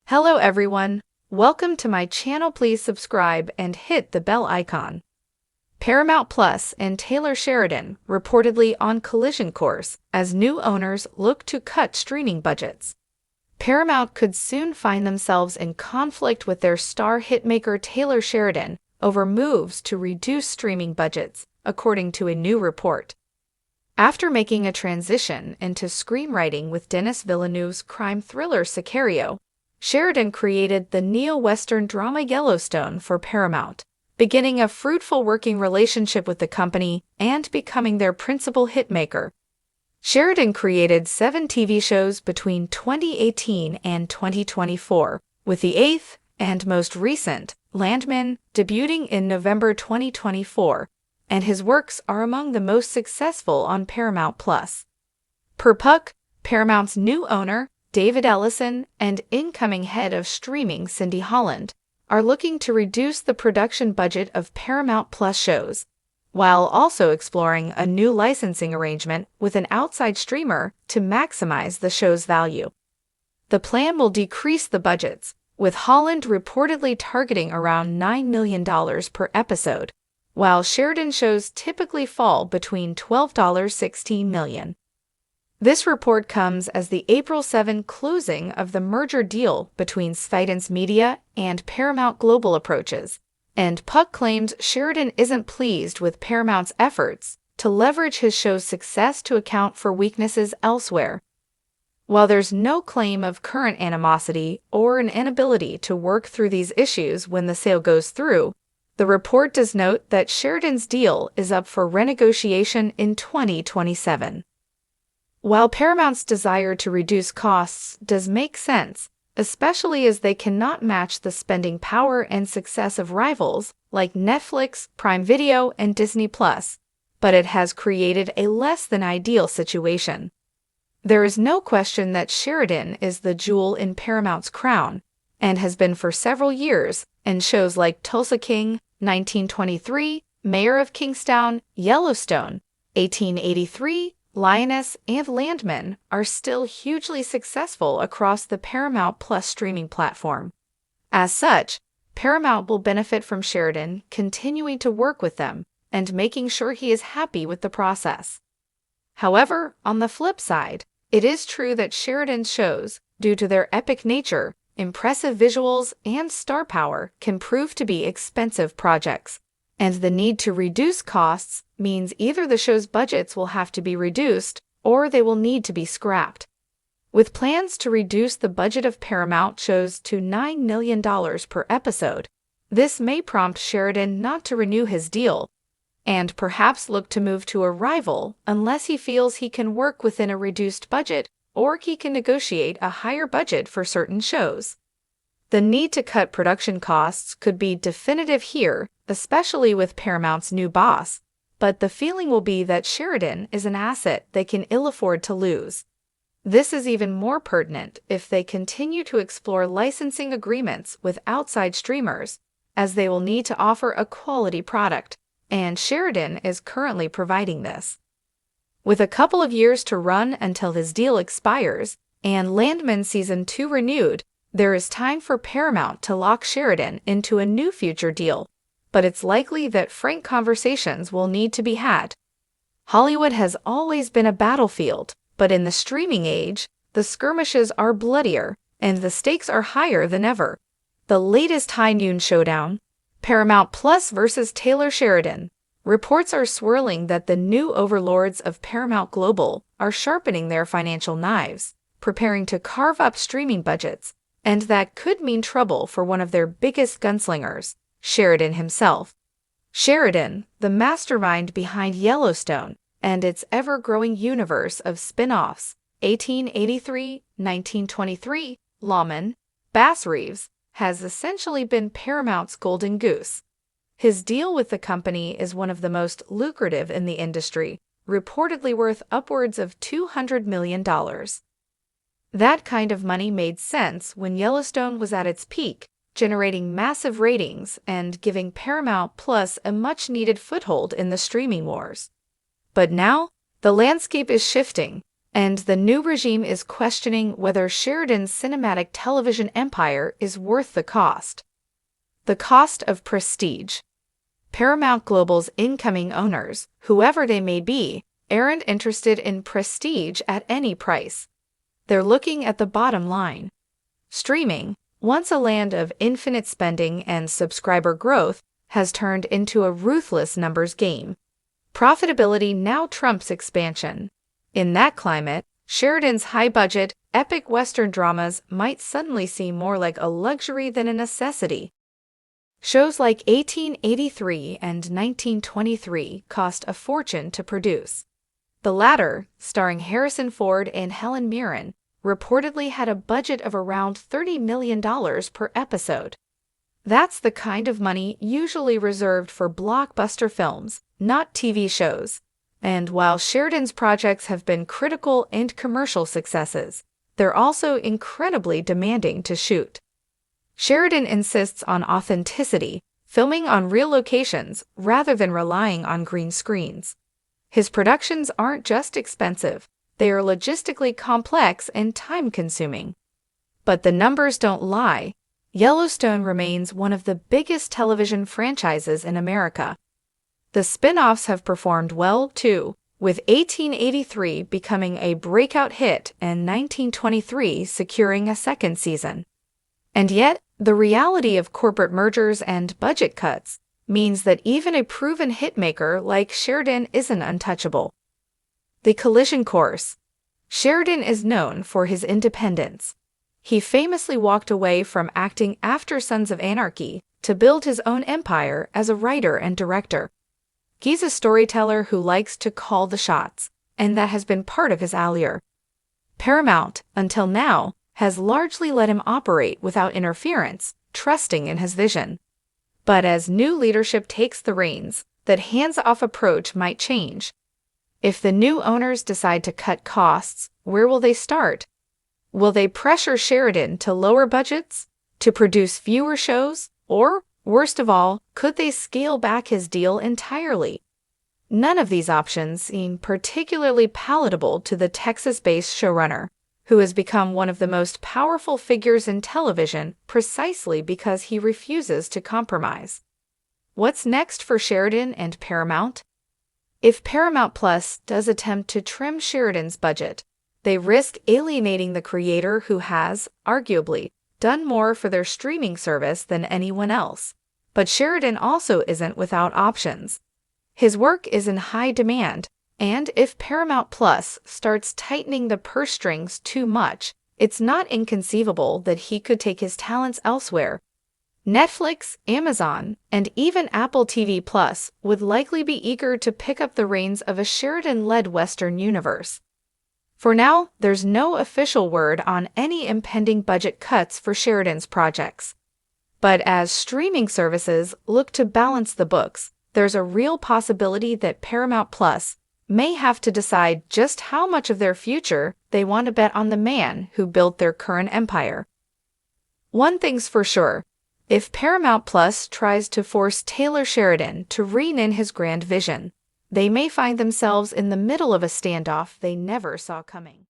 Hello everyone, welcome to my channel. Please subscribe and hit the bell icon. Paramount Plus and Taylor Sheridan reportedly on collision course as new owners look to cut streaming budgets. Paramount could soon find themselves in conflict with their star hitmaker Taylor Sheridan over moves to reduce streaming budgets, according to a new report. After making a transition into screenwriting with Denis Villeneuve's crime thriller Sicario, Sheridan created the neo-Western drama Yellowstone for Paramount, beginning a fruitful working relationship with the company and becoming their principal hitmaker. Sheridan created 7 TV shows between 2018 and 2024, with the 8th and most recent, Landman, debuting in November 2024, and his works are among the most successful on Paramount Plus. Per Puck, Paramount's new owner, David Ellison, and incoming head of streaming Cindy Holland, are looking to reduce the production budget of Paramount Plus shows, while also exploring a new licensing arrangement with an outside streamer to maximize the show's value. The plan will decrease the budgets, with Holland reportedly targeting around $9 million per episode, while Sheridan shows typically fall between $12–16 million. This report comes as the April 7 closing of the merger deal between Skydance Media and Paramount Global approaches, and Puck claims Sheridan isn't pleased with Paramount's efforts to leverage his show's success to account for weaknesses elsewhere. While there's no claim of current animosity or an inability to work through these issues when the sale goes through, the report does note that Sheridan's deal is up for renegotiation in 2027. While Paramount's desire to reduce costs does make sense, especially as they cannot match the spending power and success of rivals like Netflix, Prime Video, and Disney+, but it has created a less than ideal situation. There is no question that Sheridan is the jewel in Paramount's crown, and has been for several years, and shows like Tulsa King, 1923, Mayor of Kingstown, Yellowstone, 1883, Lioness, and Landman are still hugely successful across the Paramount Plus streaming platform. As such, Paramount will benefit from Sheridan continuing to work with them and making sure he is happy with the process. However, on the flip side, it is true that Sheridan's shows, due to their epic nature, impressive visuals, and star power, can prove to be expensive projects, and the need to reduce costs means either the show's budgets will have to be reduced or they will need to be scrapped. With plans to reduce the budget of Paramount shows to $9 million per episode, this may prompt Sheridan not to renew his deal, and perhaps look to move to a rival unless he feels he can work within a reduced budget or he can negotiate a higher budget for certain shows. The need to cut production costs could be definitive here, especially with Paramount's new boss, but the feeling will be that Sheridan is an asset they can ill afford to lose. This is even more pertinent if they continue to explore licensing agreements with outside streamers, as they will need to offer a quality product, and Sheridan is currently providing this. With a couple of years to run until his deal expires and Landman Season 2 renewed, there is time for Paramount to lock Sheridan into a new future deal, but it's likely that frank conversations will need to be had. Hollywood has always been a battlefield, but in the streaming age, the skirmishes are bloodier and the stakes are higher than ever. The latest high noon showdown, Paramount Plus versus Taylor Sheridan. Reports are swirling that the new overlords of Paramount Global are sharpening their financial knives, preparing to carve up streaming budgets, and that could mean trouble for one of their biggest gunslingers, Sheridan himself. Sheridan, the mastermind behind Yellowstone and its ever-growing universe of spin-offs, 1883, 1923, Lawman, Bass Reeves, has essentially been Paramount's golden goose. His deal with the company is one of the most lucrative in the industry, reportedly worth upwards of $200 million. That kind of money made sense when Yellowstone was at its peak, generating massive ratings and giving Paramount Plus a much-needed foothold in the streaming wars. But now, the landscape is shifting, And the new regime is questioning whether Sheridan's cinematic television empire is worth the cost. The cost of prestige. Paramount Global's incoming owners, whoever they may be, aren't interested in prestige at any price. They're looking at the bottom line. Streaming, once a land of infinite spending and subscriber growth, has turned into a ruthless numbers game. Profitability now trumps expansion. In that climate, Sheridan's high-budget, epic Western dramas might suddenly seem more like a luxury than a necessity. Shows like 1883 and 1923 cost a fortune to produce. The latter, starring Harrison Ford and Helen Mirren, reportedly had a budget of around $30 million per episode. That's the kind of money usually reserved for blockbuster films, not TV shows. And while Sheridan's projects have been critical and commercial successes, they're also incredibly demanding to shoot. Sheridan insists on authenticity, filming on real locations rather than relying on green screens. His productions aren't just expensive, they are logistically complex and time-consuming. But the numbers don't lie. Yellowstone remains one of the biggest television franchises in America. The spin-offs have performed well, too, with 1883 becoming a breakout hit and 1923 securing a second season. And yet, the reality of corporate mergers and budget cuts means that even a proven hitmaker like Sheridan isn't untouchable. The collision course. Sheridan is known for his independence. He famously walked away from acting after Sons of Anarchy to build his own empire as a writer and director. He's a storyteller who likes to call the shots, and that has been part of his allure. Paramount, until now, has largely let him operate without interference, trusting in his vision. But as new leadership takes the reins, that hands-off approach might change. If the new owners decide to cut costs, where will they start? Will they pressure Sheridan to lower budgets, to produce fewer shows, or, worst of all, could they scale back his deal entirely? None of these options seem particularly palatable to the Texas-based showrunner, who has become one of the most powerful figures in television precisely because he refuses to compromise. What's next for Sheridan and Paramount? If Paramount Plus does attempt to trim Sheridan's budget, they risk alienating the creator who has, arguably, done more for their streaming service than anyone else. But Sheridan also isn't without options. His work is in high demand, and if Paramount Plus starts tightening the purse strings too much, it's not inconceivable that he could take his talents elsewhere. Netflix, Amazon, and even Apple TV Plus would likely be eager to pick up the reins of a Sheridan-led Western universe. For now, there's no official word on any impending budget cuts for Sheridan's projects. But as streaming services look to balance the books, there's a real possibility that Paramount Plus may have to decide just how much of their future they want to bet on the man who built their current empire. One thing's for sure, if Paramount Plus tries to force Taylor Sheridan to rein in his grand vision, they may find themselves in the middle of a standoff they never saw coming.